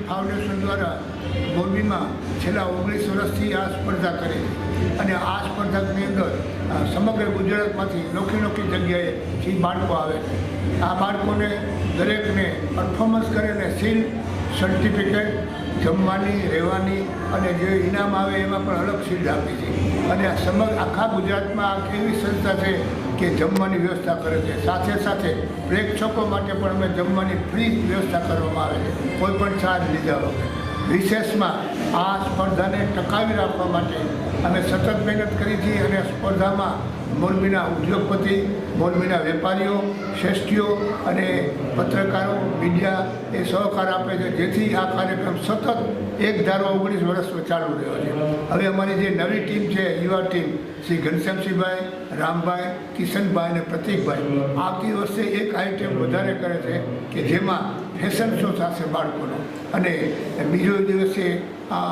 Foundation દ્વારા મોરબીમાં છેલ્લા 19 વર્ષથી આ સ્પર્ધા કરે છે અને આ સ્પર્ધાની અંદર સમગ્ર ગુજરાતમાંથી નોખી જગ્યાએથી બાળકો આવે છે. આ બાળકોને દરેકને પરફોર્મન્સ કરે અને સીલ, સર્ટિફિકેટ, જમવાની, રહેવાની અને જે ઇનામ આવે એમાં પણ અલગ સીલ આપી છે. અને આ સમગ્ર આખા ગુજરાતમાં આ એવી સંસ્થા છે કે જમવાની વ્યવસ્થા કરે છે. સાથે પ્રેક્ષકો માટે પણ અમે જમવાની ફ્રી વ્યવસ્થા કરવામાં આવે છે, કોઈ પણ ચાર્જ લીધા વગર. વિશેષમાં આ સ્પર્ધાને ટકાવી રાખવા માટે અમે સતત મહેનત કરી છે અને સ્પર્ધામાં મોરબીના ઉદ્યોગપતિ, મોરબીના વેપારીઓ, શ્રેષ્ઠીઓ અને પત્રકારો, મીડિયા એ સહકાર આપે છે, જેથી આ કાર્યક્રમ સતત એક ધારો 19 વર્ષમાં ચાલુ રહ્યો છે. હવે અમારી જે નવી ટીમ છે, યુવા ટીમ, શ્રી ઘનશ્યામસિંહભાઈ, રામભાઈ, કિશનભાઈ અને પ્રતિકભાઈ આવતી વર્ષે એક આઈટમ વધારે કરે છે કે જેમાં ફેશન શો થશે બાળકોનો અને બીજો દિવસે આ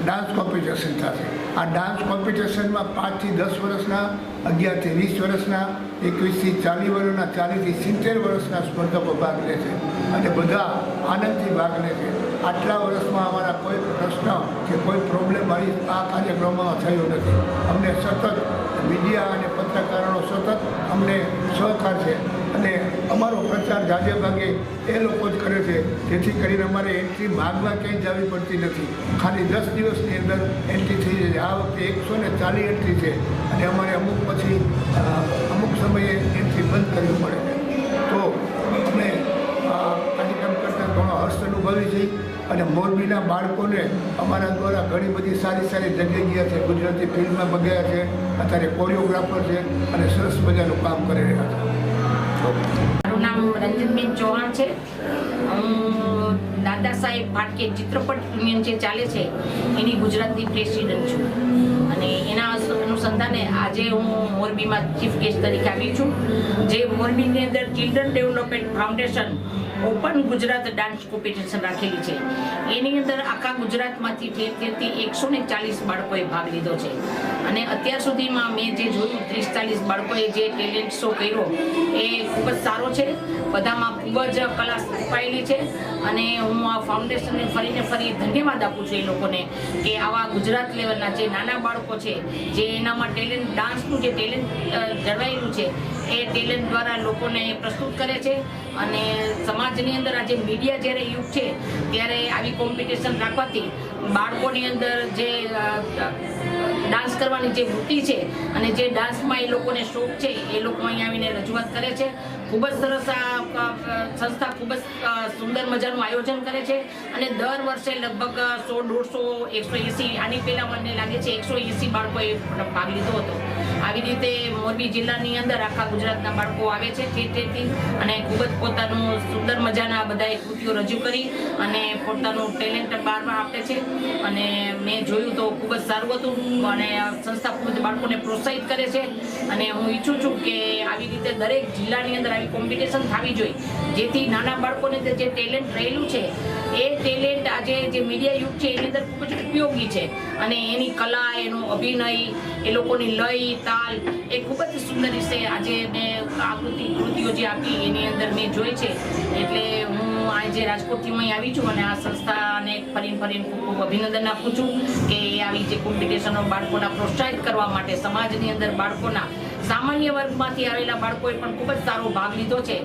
ડાન્સ કોમ્પિટિશન થશે. આ ડાન્સ કોમ્પિટિશનમાં 5 થી 10 વર્ષના, 11 થી 20 વર્ષના, 21 થી 40 વર્ષના, 40 થી 70 વર્ષના સ્પર્ધકો ભાગ લે છે અને બધા આનંદથી ભાગ લે છે. આટલા વર્ષમાં અમારા કોઈ પ્રશ્ન કે કોઈ પ્રોબ્લેમ આ કાર્યક્રમમાં થયો નથી. અમને સતત મીડિયા અને પત્રકારોનો સતત અમને સહકાર છે અને અમારો પ્રચાર જાજે ભાગે એ લોકો જ કરે છે, જેથી કરીને અમારે એન્ટ્રી માગવા ક્યાંય જવી પડતી નથી. ખાલી 10 દિવસની અંદર એન્ટ્રી થઈ જાય છે. આ વખતે 140 એન્ટ્રી છે અને અમારે અમુક સમયે એન્ટ્રી બંધ કરવી પડે છે. તો અમે કાર્યક્રમ કરતાં ઘણો હર્ષ અનુભવી છે અને મોરબીના બાળકોને અમારા દ્વારા ઘણી બધી સારી જગ્યાએ ગયા છે. ગુજરાતી ફિલ્મમાં બગ્યા છે, અત્યારે કોરિયોગ્રાફર છે અને સરસ મજાનું કામ કરી રહ્યા છે. મારું નામ રંજનબેન ચૌહાણ છે. હું દાદા સાહેબ ફાટકે ચિત્રપટ યુનિયન જે ચાલે છે એની ગુજરાતની પ્રેસિડેન્ટ છું અને એના અનુસંધાને આજે હું મોરબીમાં ચીફ ગેસ્ટ તરીકે આવી છું. જે મોરબીની અંદર children development foundation open Gujarat dance competition રાખેલી છે. એની અંદર આખા ગુજરાતમાંથી ઠેરથી 140 બાળકોએ ભાગ લીધો છે અને અત્યાર સુધીમાં મેં જે જોયું 30-40 બાળકોએ જે ટેલેન્ટ શો કર્યો એ ખૂબ જ સારો છે. બધામાં ખૂબ જ કલા છુપાયેલી છે અને હું આ ફાઉન્ડેશનને ફરી ધન્યવાદ આપું છું એ લોકોને કે આવા ગુજરાત લેવલના જે નાના બાળકો છે, જે એનામાં ટેલેન્ટ, ડાન્સનું જે ટેલેન્ટ જળવાયેલું છે એ ટેલેન્ટ દ્વારા લોકોને પ્રસ્તુત કરે છે. અને સમાજની અંદર આજે મીડિયા જ્યારે યુગ છે ત્યારે આવી કોમ્પિટિશન રાખવાથી બાળકોની અંદર જે ડાન્સ કરવાની જે વૃત્તિ છે અને જે ડાન્સમાં એ લોકોને શોખ છે એ લોકો અહીં આવીને રજૂઆત કરે છે. ખૂબ જ સરસ આ સંસ્થા ખૂબ જ સુંદર મજાનું આયોજન કરે છે અને દર વર્ષે લગભગ 100, 150, 180, આની પહેલાં મને લાગે છે 180 બાળકોએ ભાગ લીધો હતો. આવી રીતે મોરબી જિલ્લાની અંદર આખા ગુજરાતના બાળકો આવે છે ઠેરથી અને ખૂબ જ પોતાનું સુંદર મજાના બધાએ કૃતિઓ રજૂ કરી અને પોતાનું ટેલેન્ટ બહારમાં આપે છે અને મેં જોયું તો ખૂબ જ સારું હતું અને સંસ્થા ખૂબ જ બાળકોને પ્રોત્સાહિત કરે છે અને હું ઈચ્છું છું કે આવી રીતે દરેક જિલ્લાની અંદર આવી કોમ્પિટિશન થવી જોઈએ, જેથી નાના બાળકોને જે ટેલેન્ટ રહેલું છે એ ટેલેન્ટ આજે જે મીડિયા યુગ છે એની અંદર ખૂબ જ ઉપયોગી છે અને એની કલા, એનો અભિનય, એ લોકોની લય, તાલ એ ખૂબ જ સુંદર રીતે આજે મેં આ કૃતિઓ જે આપી એની અંદર મેં જોઈ છે. એટલે હું આજે રાજકોટથી હું અહીં આવી છું અને આ સંસ્થાને ફરીને ખૂબ અભિનંદન આપું છું કે આવી જે કોમ્પિટિશનો બાળકોના પ્રોત્સાહિત કરવા માટે સમાજની અંદર બાળકોના સામાન્ય વર્ગમાંથી આવેલા બાળકોએ પણ ખૂબ જ સારો ભાગ લીધો છે.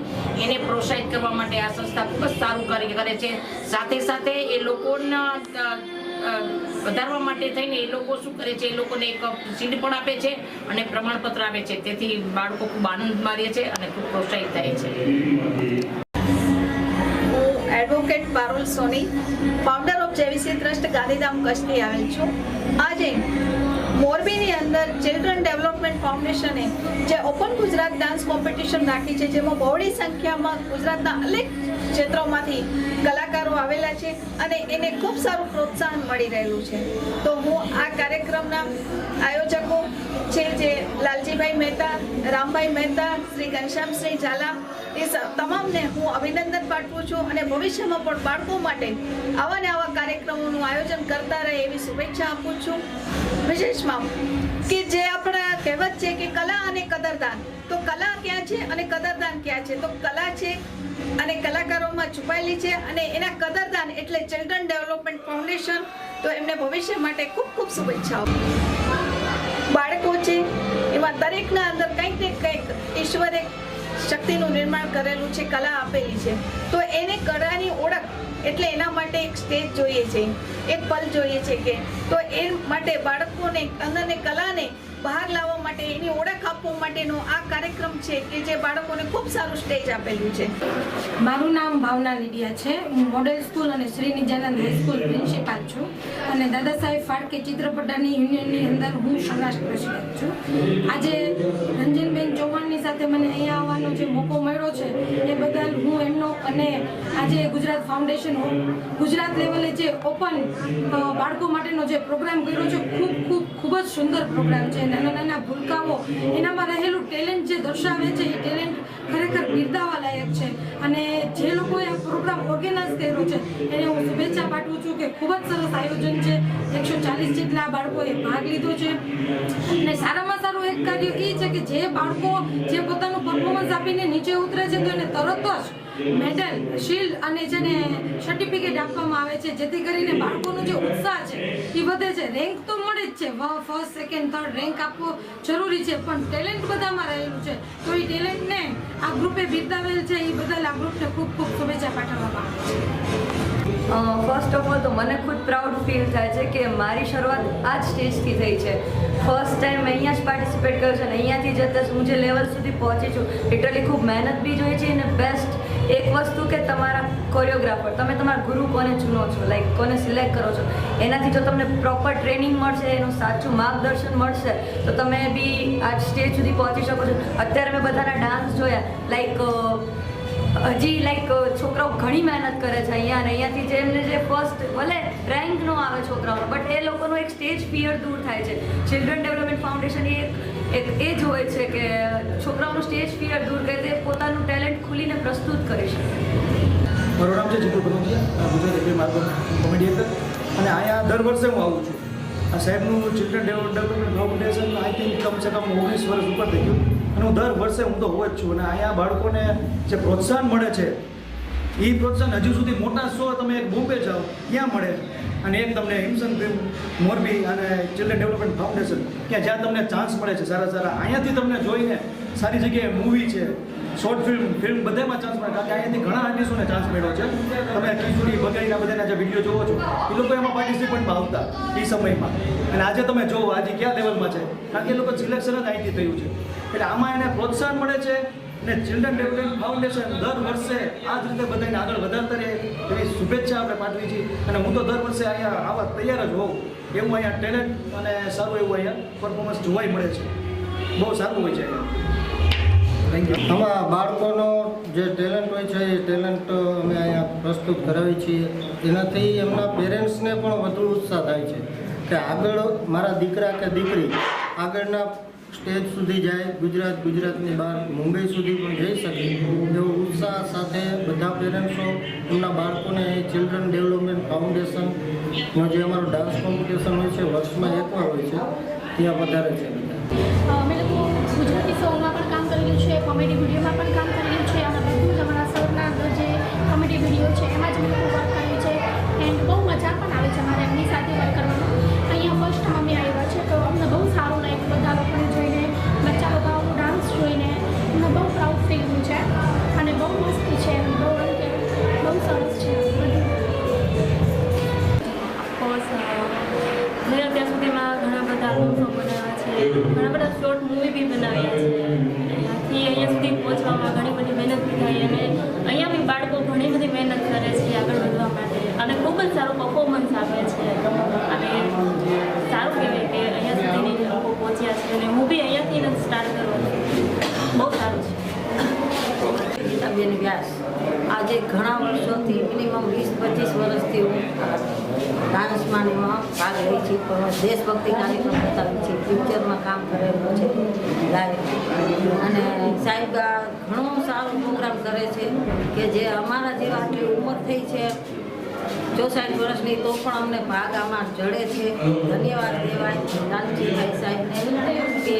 એને પ્રોત્સાહિત કરવા માટે આ સંસ્થા ખૂબ જ સારું કાર્ય કરે છે. સાથે એ લોકોના વધારવા માટે થઈને એ લોકો શું કરે છે, એ લોકોને એક સીડ પણ આપે છે અને પ્રમાણપત્ર આપે છે. તેથી બાળકો ખૂબ આનંદમાં રહે છે અને ખૂબ પ્રોત્સાહિત થાય છે. Advocate Parul Soni, founder of JVC trust, Gandhidham, કચ્છથી આવેલ છું. આજે મોરબીની અંદર ચિલ્ડ્રન ડેવલપમેન્ટ ફાઉન્ડેશને જે ઓપન ગુજરાત ડાન્સ કોમ્પિટિશન રાખી છે, જેમાં બહોળી સંખ્યામાં ગુજરાતના અનેક ક્ષેત્રોમાંથી કલાકારો આવેલા છે અને એને ખૂબ સારું પ્રોત્સાહન મળી રહેલું છે. તો હું આ કાર્યક્રમના આયોજકો છે જે લાલજીભાઈ મહેતા, રામભાઈ મહેતા, શ્રી ઘનશ્યામસિંહ ઝાલા, એ તમામને હું અભિનંદન પાઠવું છું અને ભવિષ્યમાં પણ બાળકો માટે આવા ને આવા કાર્યક્રમોનું આયોજન કરતા રહે એવી શુભેચ્છા આપું છું. વિશેષમાં કે જે આપણા કહેવત છે કે કલા અને કદરદાન, તો કલા ક્યાં છે અને કદરદાન ક્યાં છે? તો કલા છે અને કલાકારો વિસ્તારોમાં છુપાયેલી છે અને એના કદરદાન એટલે ચિલ્ડ્રન ડેવલપમેન્ટ ફાઉન્ડેશન. તો એમને ભવિષ્ય માટે ખૂબ ખૂબ શુભેચ્છાઓ. બાળકો છે એમાં દરેકના અંદર કંઈક ને કંઈક ઈશ્વરે શક્તિનું નિર્માણ કરેલું છે, કલા આપેલી છે. તો એને કળાની ઓળખ એટલે એના માટે એક સ્ટેજ જોઈએ છે, એક પલ જોઈએ છે કે તો એ માટે બાળકોને અંદરની કલાને બહાર લાવવા માટે એની ઓળખ આપવા માટેનો આ કાર્યક્રમ છે કે જે બાળકોને ખૂબ સારું સ્ટેજ આપેલું છે. મારું નામ ભાવના લીડિયા છે. હું મોડેલ સ્કૂલ અને શ્રી નિજાનંદ હાઈસ્કૂલ પ્રિન્સિપાલ છું અને દાદા સાહેબ ફાળકે ચિત્રપટાની યુનિયનની અંદર હું સૌરાષ્ટ્ર પ્રેસિડેન્ટ છું. આજે રંજનબેન ચૌહાણની સાથે મને અહીંયા આવવાનો જે મોકો મળ્યો છે એ બદલ હું એમનો અને આજે ગુજરાત ફાઉન્ડેશન ગુજરાત લેવલે જે ઓપન બાળકો માટેનો જે પ્રોગ્રામ કર્યો છે ખૂબ જ સુંદર પ્રોગ્રામ છે. નાના નાના ભૂલકાઓ એનામાં રહેલું ટેલેન્ટ જે દર્શાવે છે એ ટેલેન્ટ ખરેખર બિરદાવવા લાયક છે અને જે લોકોએ આ પ્રોગ્રામ ઓર્ગેનાઇઝ કર્યો છે એને હું શુભેચ્છા પાઠવું છું કે ખૂબ જ સરસ આયોજન છે. 140 જેટલા બાળકોએ ભાગ લીધો છે અને સારામાં સારું એક કાર્ય એ છે કે જે બાળકો જે પોતાનું પરફોર્મન્સ આપીને નીચે ઉતરે છે તો એને તરત જ મેડલ, શિલ્ડ અને જેને સર્ટિફિકેટ આપવામાં આવે છે જેથી કરીને બાળકોનો જે ઉત્સાહ છે એ વધે છે. રેન્ક તો મળે જ છે, ફર્સ્ટ, સેકન્ડ, થર્ડ રેન્ક આપવો જરૂરી છે પણ ટેલેન્ટ બધામાં રહેલું છે. તો એ ટેલેન્ટને આ ગ્રુપે બિરદાવેલ છે એ બદલ આ ગ્રુપને ખૂબ ખૂબ શુભેચ્છા પાઠવવામાં આવે છે. ફર્સ્ટ ઓફ ઓલ તો મને ખુદ પ્રાઉડ ફીલ થાય છે કે મારી શરૂઆત આ જ સ્ટેજથી થઈ છે. ફર્સ્ટ ટાઈમ અહીંયા જ પાર્ટિસિપેટ કર્યું છે અને અહીંયાથી જતાં હું જે લેવલ સુધી પહોંચી છું લિટરલી ખૂબ મહેનત બી જોઈએ છે અને બેસ્ટ એક વસ્તુ કે તમારા કોરિયોગ્રાફર, તમે તમારા ગુરુ કોને ચૂનો છો, લાઈક કોને સિલેક્ટ કરો છો, એનાથી જો તમને પ્રોપર ટ્રેનિંગ મળશે, એનું સાચું માર્ગદર્શન મળશે તો તમે બી આ સ્ટેજ સુધી પહોંચી શકો છો. અત્યારે મેં બધાના ડાન્સ જોયા, હજી છોકરાઓ ઘણી મહેનત કરે છે અહીંયા અને અહીંયાથી જે એમને જે ફર્સ્ટ ભલે રેન્ક નો આવે છોકરાઓનો બટ એ લોકોનો એક સ્ટેજ ફિયર દૂર થાય છે. ચિલ્ડ્રન ડેવલપમેન્ટ ફાઉન્ડેશન એક એ જ હોય છે કે છોકરાઓનું સ્ટેજ ફિયર દૂર કરી દે, પોતાનું ટેલેન્ટ ખુલીને પ્રસ્તુત કરી શકે. મારું નામ છે જીતુ પનોતિયા, ગુજરાત એપી માર્ગો કોમેડી એક્ટર અને અહીંયા દર વર્ષે હું આવું છું. આ સાહેબનું children development foundation I think કમસે કમ 19 વર્ષ ઉપર થઈ ગયું અને હું દર વર્ષે હું તો હોઉં જ છું અને અહીંયા બાળકોને જે પ્રોત્સાહન મળે છે એ પ્રોત્સાહન હજુ સુધી મોટા શો તમે એક બોમ્બે જાઓ ત્યાં મળે અને એક તમને હિમસન ફિલ્મ મોરબી અને ચિલ્ડ્રન ડેવલપમેન્ટ ફાઉન્ડેશન કે જ્યાં તમને ચાન્સ મળે છે સારા સારા. અહીંયાથી તમને જોઈને સારી જગ્યાએ મૂવી છે, શોર્ટ ફિલ્મ બધામાં ચાન્સ મળે કારણ કે અહીંયાથી ઘણા આર્ટિસ્ટોને ચાન્સ મળ્યો છે. તમે કિશોરી બગાડીના બધાના જે વિડીયો જોવો છો એ લોકો એમાં પાર્ટિસિપેન્ટમાં આવતા એ સમયમાં અને આજે તમે જોવો આજે કયા લેવલમાં છે કારણ કે એ લોકો સિલેક્શન જ અહીંથી થયું છે. એટલે આમાં એને પ્રોત્સાહન મળે છે અને ચિલ્ડ્રન ડેવલપમેન્ટ ફાઉન્ડેશન દર વર્ષે આ જ રીતે બધાને આગળ વધારતા રહે એવી શુભેચ્છા આપણે પાઠવી છીએ અને હું તો દર વર્ષે અહીંયા આવા તૈયાર જ હોઉં એવું અહીંયા ટેલેન્ટ અને સારું એવું અહીંયા પરફોર્મન્સ જોવાય મળે છે. બહુ સારું હોય છે અહીંયા. આમાં બાળકોનો જે ટેલેન્ટ હોય છે એ ટેલેન્ટ અમે અહીંયા પ્રસ્તુત કરાવીએ છીએ. એનાથી એમના પેરેન્ટ્સને પણ વધુ ઉત્સાહ થાય છે કે આગળ મારા દીકરા કે દીકરી આગળના સ્ટેજ સુધી જાય, ગુજરાતની બહાર મુંબઈ સુધી પણ જઈ શકે એવો ઉત્સાહ સાથે બધા પેરેન્ટ્સો એમના બાળકોને ચિલ્ડ્રન ડેવલપમેન્ટ ફાઉન્ડેશનનો જે અમારો ડાન્સ કોમ્પિટિશન હોય છે વર્ષમાં એકવાર હોય છે ત્યાં વધારે છે. અમે લોકો ગુજરાતી સોંગમાં પણ કામ કરેલું છે, કોમેડી વિડીયોમાં પણ કામ કરેલું છે અને બધું જ અમારા સરના અંદર જે કોમેડી વિડીયો છે એમાં જ અમે લોકો વર્ક કર્યું છે એન્ડ બહુ મજા પણ આવે છે અમારે એમની સાથે વર્ક કરવાનું. અહીંયા ફર્સ્ટ ટાઈમ અમે આવ્યા છે તો અમને બહુ સારું લાગ્યું બધા લોકોને જોઈને, બચ્ચા લોકોનું ડાન્સ જોઈને અમને બહુ પ્રાઉડ ફીલ થયું છે અને બહુ મસ્ત છે, બહુ સરસ છે. મેં અત્યાર સુધીમાં ઘણા બધા ફિલ્મો બનાવ્યા છે, ઘણા બધા શોર્ટ મૂવી બી બનાવ્યા છે. ત્યાંથી અહીંયા સુધી પહોંચવામાં ઘણી બધી મહેનત બી થઈ અને અહીંયા બી બાળકો ઘણી બધી મહેનત કરે છે આગળ વધવા માટે અને ખૂબ જ સારું પરફોર્મન્સ આપે છે અને સારું કહેવાય કે અહીંયા સુધીની લોકો પહોંચ્યા છે અને હું બી અહીંયાથી જ સ્ટાર્ટ કરવાનું બહુ સારું છે. ગીતાબેન વ્યાસ આજે ઘણા વર્ષોથી મિનિમમ 20-25 વર્ષથી હું ડાન્સમાં એમાં ભાગ લઈ છું, પણ દેશભક્તિ કાર્યક્રમ બતાવી છે, પિક્ચરમાં કામ કરેલું છે લાઈવ અને સાહેબ ઘણો સારો પ્રોગ્રામ કરે છે કે જે અમારા જેવા આટલી ઉંમર થઈ છે 64 વર્ષની તો પણ અમને ભાગ આમાં જડે છે. ધન્યવાદ દેવાય લાલજીભાઈ સાહેબને કે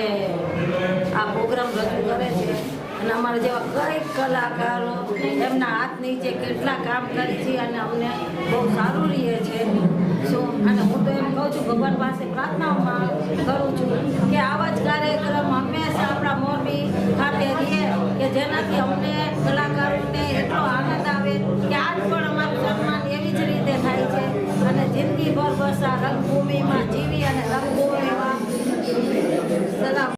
આ પ્રોગ્રામ રજૂ કરે છે અને અમારા જેવા કઈ કલાકારો એમના હાથ નીચે કેટલા કામ કરે છે અને અમને બહુ સારું રહે છે. અને હું તો એમ કહું છું, ભગવાન પાસે પ્રાર્થનામાં કરું છું કે આવા જ કાર્યક્રમ હંમેશા આપણા મોરબી ખાતે રહે, કે જેનાથી અમને કલાકારોને એટલો આનંદ આવે કે આજ પણ અમારું સન્માન એવી જ રીતે થાય છે અને જિંદગીભર બસ આ રંગભૂમિમાં જીવી અને રંગભૂમિમાં સલામ.